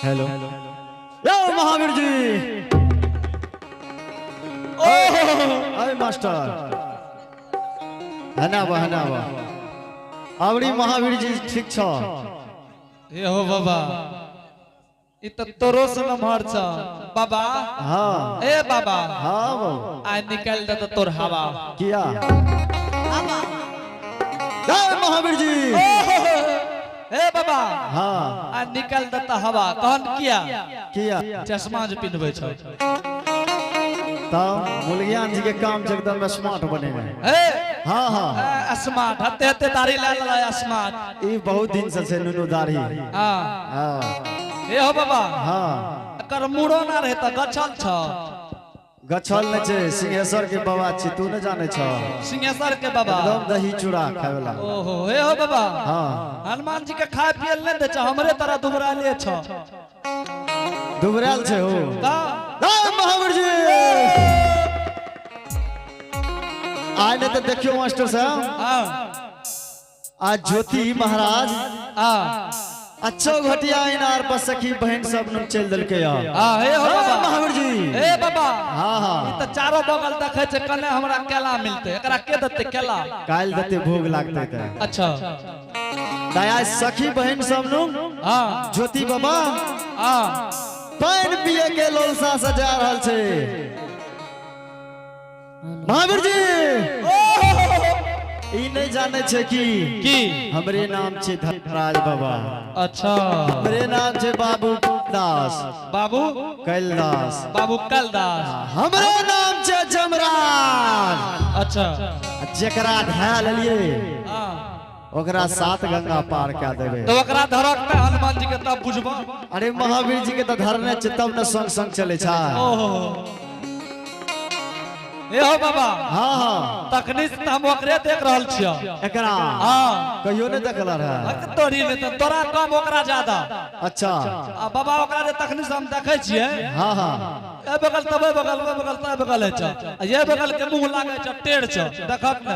Hello यो महावीर जी। अरे master हनावा हनावा आवड़ी Mahavir ji ठीक छ ए हो बाबा इ त तोरो से नमहर छ बाबा। हाँ ए बाबा हाँ बाबू आ निकाल दे त तोर हवा किया जय महावीर जी। ए बाबा हाँ आ निकाल दे त हवा कहन किया किया चश्मा जे पिनबै छ तब मुलगियान जी के काम एकदम स्मार्ट बने हैं। ए हाँ हाँ स्मार्ट हते हते दाढ़ी ला ला स्मार्ट ये बहुत दिन से नुनु दाढ़ी। हां हाँ ए हो बाबा हाँ एकर मुड़ो ना रहे त गछल छ गछल न छे सिंहेश्वर के बाबा छी तू न जाने छ सिंहेश्वर के बाबा एकदम दही चूड़ा खावेला। ओहो ए हो बाबा हाँ हनुमान जी के खाए पियल नहीं दे छ हमरे तरह दुबरा ले छ दुबराल छे हो का जय महावीर जी। आज ने तो देखियो मास्टर साहब हां आज ज्योति महाराज हां अच्छो घटिया इनार पर सखी बहन सब न चल दल के यार। हां हे हो बाबा महावीर जी। ए बाबा हाँ हाँ ई त चारों बगल देखे छ कने हमरा केला मिलते एकरा के देते केला काल दते भोग लागते ते अच्छा दया सखी बहन सब नु हां ज्योति बाबा हां पान पिए के लोलसा सजा रहल छे। महावीर जी ई नहीं जाने छे कि हमरे नाम छे धर्मराज बाबा। अच्छा हमरे नाम छे बाबू दास बाबू कैलाश बाबू कलदास हमरे नाम छे जमराज। अच्छा जेकरा ढाल लिए हां ओकरा सात गंगा पार क्या देवे। तो ओकरा धरक पे हनुमान जी के तब बुझबा। अरे महावीर जी के तो धरने छे तब न संग संग चले छा। ओहो ए हो बाबा हाँ हाँ तखनी से हम ओकरे देख रहल छियै एकरा हां कहियो ने देखला रहा तोरी में तो तोरा कम ओकरा ज्यादा। अच्छा आ बाबा ओकरा जे तखनी से हम देखे छियै हाँ हाँ ए बगल तबे बगल में बगल तबे बगल है छ ये बगल के मुंह लागे छ टेढ़ छ देखक न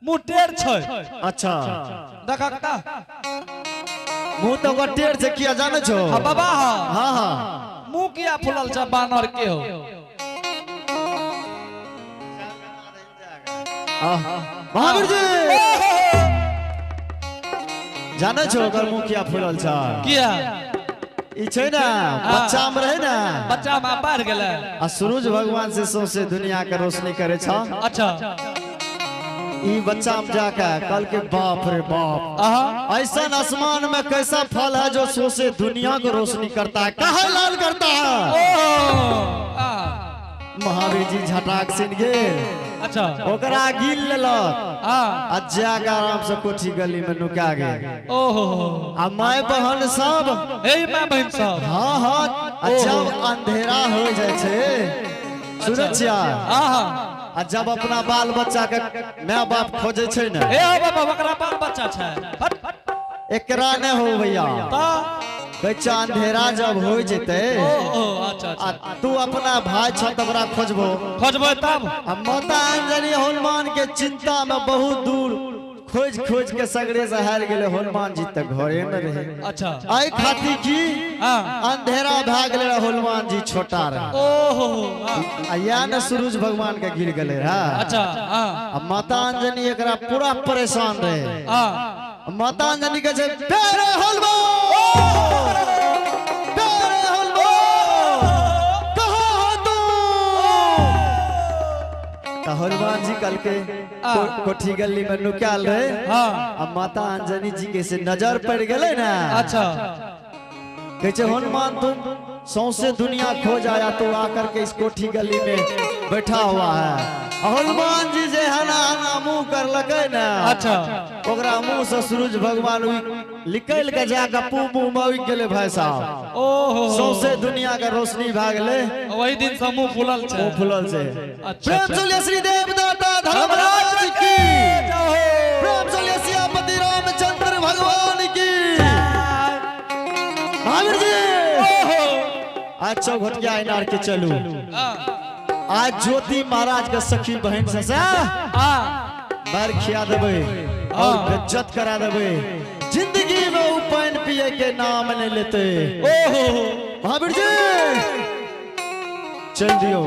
मुंह टेढ़ छै। अच्छा देखक ता मुंह तो ओकर टेढ़ से किया जाने छो। हां बाबा हां हाँ हाँ मुंह किया फुलल छ बानर के हो महावीर जी जाने छो ओकर मुंह किया फुलल छा किया ई छै ना बच्चा में रहे ना बच्चा में बढ़ गेले आ सूरज भगवान से सौसे दुनिया के रोशनी करे छा। अच्छा ई बच्चा में जाके कल के बाप रे बाप आहा ऐसा आसमान में कैसा फल है जो सौसे दुनिया को रोशनी करता है कहा लाल करता है। ओ महावीर जी झटाक सिन गेल अच्छा ओकरा गिल लेलक हां आ जाके आराम से कोठी गली में नुका गेल। ओहो आ माय बहन सब ए मां बहन सब हाँ हाँ आ जब अंधेरा हो जाए छे सुरक्षा आहा आ जब अपना बाल बच्चा के माय बाप खोजे छे ना ए बाबा ओकरा बाल बच्चा छै हट एकरा ने हो भैया ता बच्चा अंधेरा जब हो जेते ओ अच्छा आ अच्छा तू अपना भाई छ तबरा खोजबो खोजबै तब आ माता अंजनी हनुमान के चिंता में बहुत दूर खोज खोज के सगरे से हार गेले हनुमान जी तक घरे में रहे। अच्छा आई खाती की हां अंधेरा भाग ले हनुमान जी छोटा रहे ओहो आ या न सूरज भगवान के गिर गले रहा। अच्छा हां आ माता अंजनी एकरा पूरा परेशान रहे। हां माता अंजनी के जे प्यारे हनुमान प्यारे हनुमान कहाँ हो तू। तो हनुमान जी कल के कोठी गली में नुकाल रहे। हां अब माता अंजनी जी के से नजर पड़ गए ना। अच्छा कहते हनुमान तुम सौसे दुनिया खोज आया तो आकर के इस कोठी गली में बैठा हुआ है। हनुमान जी जे हना हना मुंह कर लगे ना अच्छा ओकरा मुंह से सूरज भगवान निकल के जाके मुंह में गेले भाई साहब। ओहो सौसे दुनिया का रोशनी भाग ले वही दिन से मुंह फुलल छै मुंह फुलल से। अच्छा प्रेम चलिए श्री देवदाता धर्मराज की प्रेम चलिए सियापति रामचंद्र भगवान की। महावीर जी आज चौघटिया इनार के चलू आज ज्योति महाराज के सखी बहन से मार खिया देवे और इज्जत करा देवे जिंदगी में वो पान पिए के नाम नहीं लेते। ओहो महावीर जी चल दियो।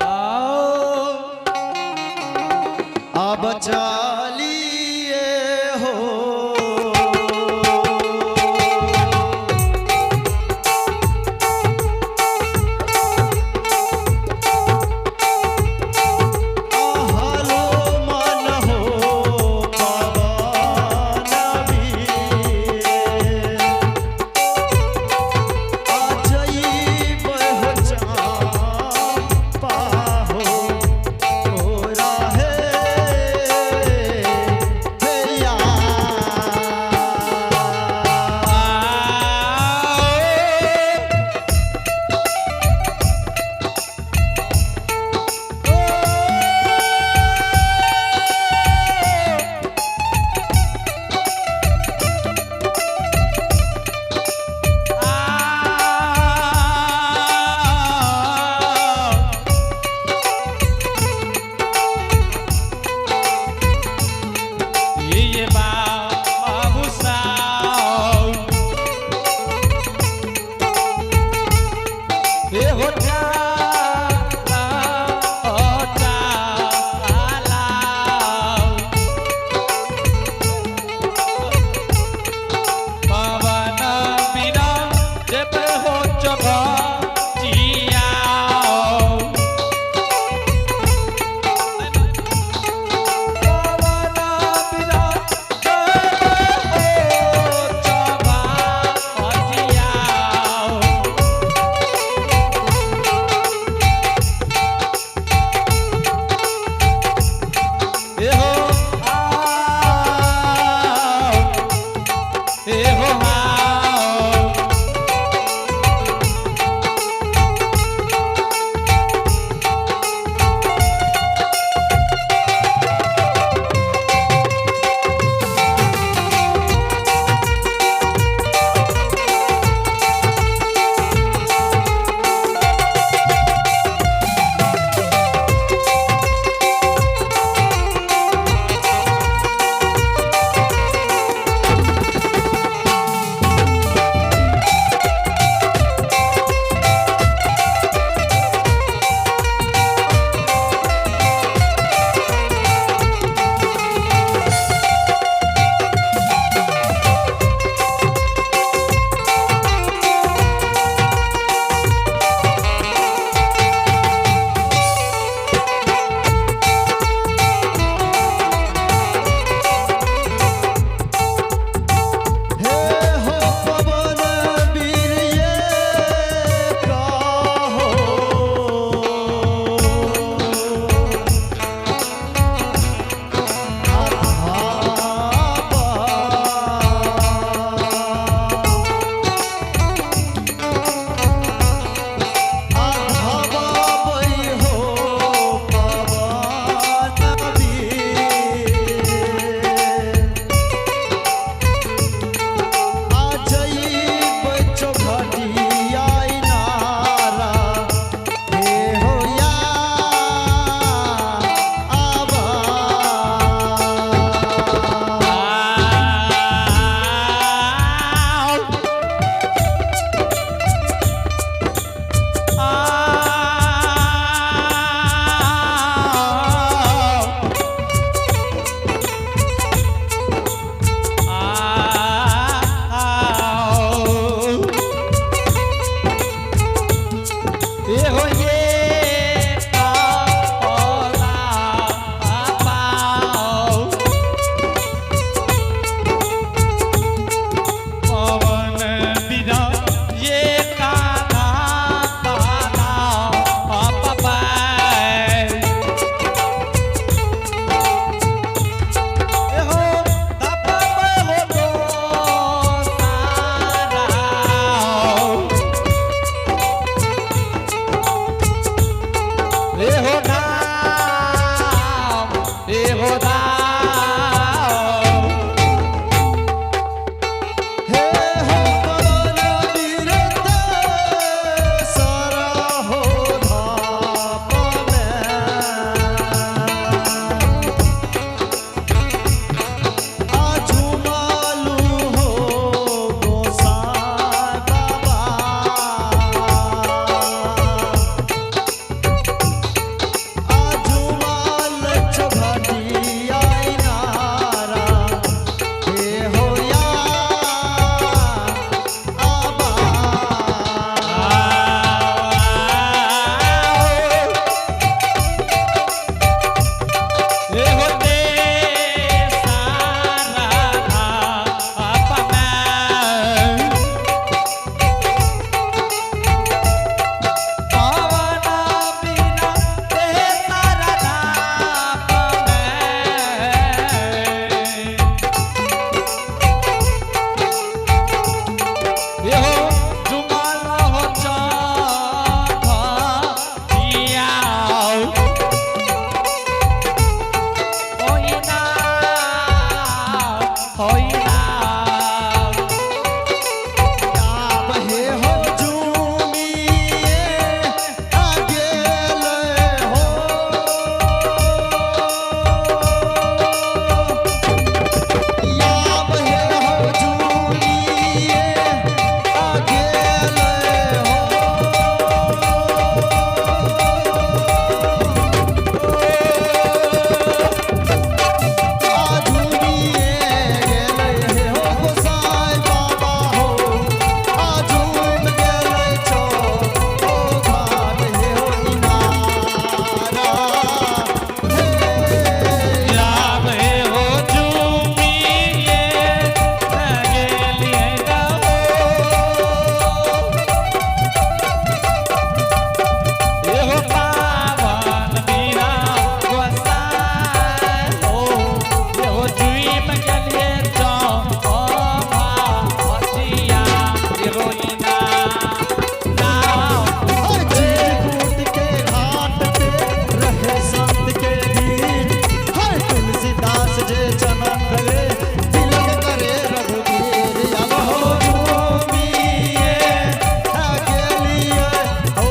आओ अब चलिए हो आहलो मन हो पवन वीर। अजई पहचान पाहो तोरा है भैया। ये बाबू साहब ये होता पवन बिना जब हो चबा जिया पवन बिना रे तिलक करे रघुवीर अब हो झूमिए अकेलिए हो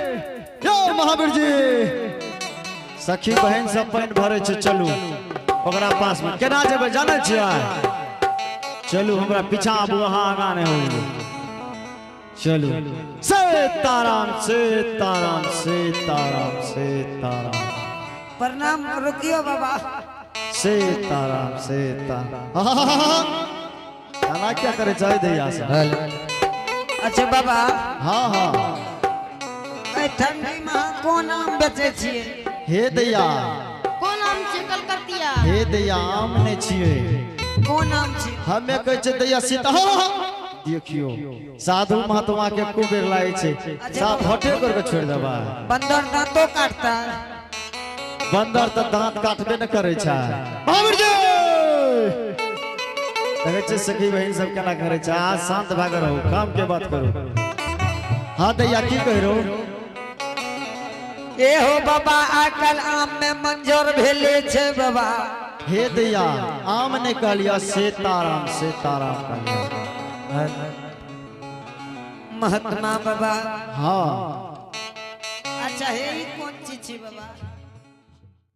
महावीर जी सखी बहन सब पानी भरे छे चलू ओकरा पास में केना जेबे जाने छियै चलू हमरा पीछा आबू अहाँ आगा नहीं हो चलू सीताराम सीताराम सीताराम सीताराम प्रणाम रुकियो बाबा सीताराम सीताराम खाना क्या करे चाहे दैया से अच्छा बाबा हाँ हाँ ठंडी में कोन आम बेचे छिए हे दैया कौन आम छै कलकतिया हे दैया आम नहीं छिए कोन आम छी हमें कहै छै दैया सीता देखियो साधु महात्मा के कुबेर लागे छे साफ हटे करके छोड़ देबा बंदर दांतो काटता बंदर तो दांत काटबे न करे छै महावीर जी देखे छे सखी बहन सब केना करे छै आज शांत भाग रहो काम के बात करो हाँ दैया की कह रहो ए हो बाबा आकल आम में मंजर भेले छे बाबा हे दैया आम ने कहलिया सीताराम सीताराम कहलिया महात्मा बाबा हाँ अच्छा हे ई कोन चीज छी बाबा